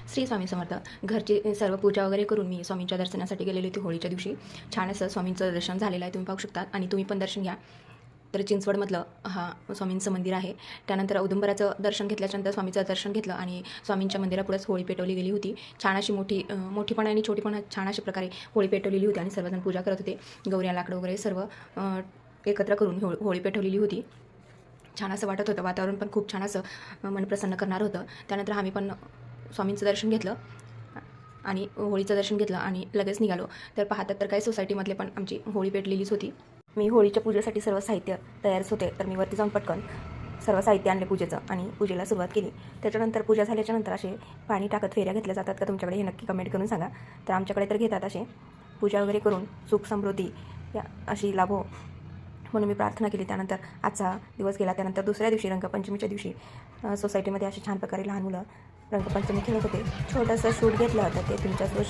श्री स्वामी समर्थ. घरची सर्व पूजा वगैरे करून मी स्वामींच्या दर्शनासाठी गेलेली होती होळीच्या दिवशी. छान असं स्वामींचं दर्शन झालेलं आहे, तुम्ही पाहू शकता आणि तुम्ही पण दर्शन घ्या. तर चिंचवडमधलं स्वामींचं मंदिर आहे. त्यानंतर औदुंबराचं दर्शन घेतल्याच्यानंतर स्वामीचं दर्शन घेतलं आणि स्वामींच्या मंदिरापुढेच होळी पेटवली गेली होती. छान अशी मोठीपण आणि छोटीपण छान अशा प्रकारे होळी पेटवलेली होती आणि सर्वजण पूजा करत होते. गौऱ्या लाकडं वगैरे सर्व एकत्र करून होळी पेटवलेली होती. छान असं वाटत होतं. वातावरण पण खूप छान असं मन प्रसन्न करणार होतं. त्यानंतर आम्ही पण स्वामींचं दर्शन घेतलं आणि होळीचं दर्शन घेतलं आणि लगेच निघालो. तर पाहतात तर काही सोसायटीमधले पण आमची होळी पेटलेलीच होती. मी होळीच्या पूजेसाठी सर्व साहित्य तयारच होते, तर मी वरती जाऊन पटकन सर्व साहित्य आणले पूजेचं आणि पूजेला सुरुवात केली. त्याच्यानंतर पूजा झाल्याच्यानंतर असे पाणी टाकत फेऱ्या घेतल्या जातात का तुमच्याकडे, हे नक्की कमेंट करून सांगा. तर आमच्याकडे तर घेतात असे. पूजा वगैरे करून सुख समृद्धी या अशी लाभो म्हणून मी प्रार्थना केली. त्यानंतर आजचा दिवस गेला. त्यानंतर दुसऱ्या दिवशी रंगपंचमीच्या दिवशी सोसायटीमध्ये असे छान प्रकारे लहान मुलं रंगपंचमी खेळत होते. छोटंसं शूट घेतलं होतं, ते तुमच्यासोबत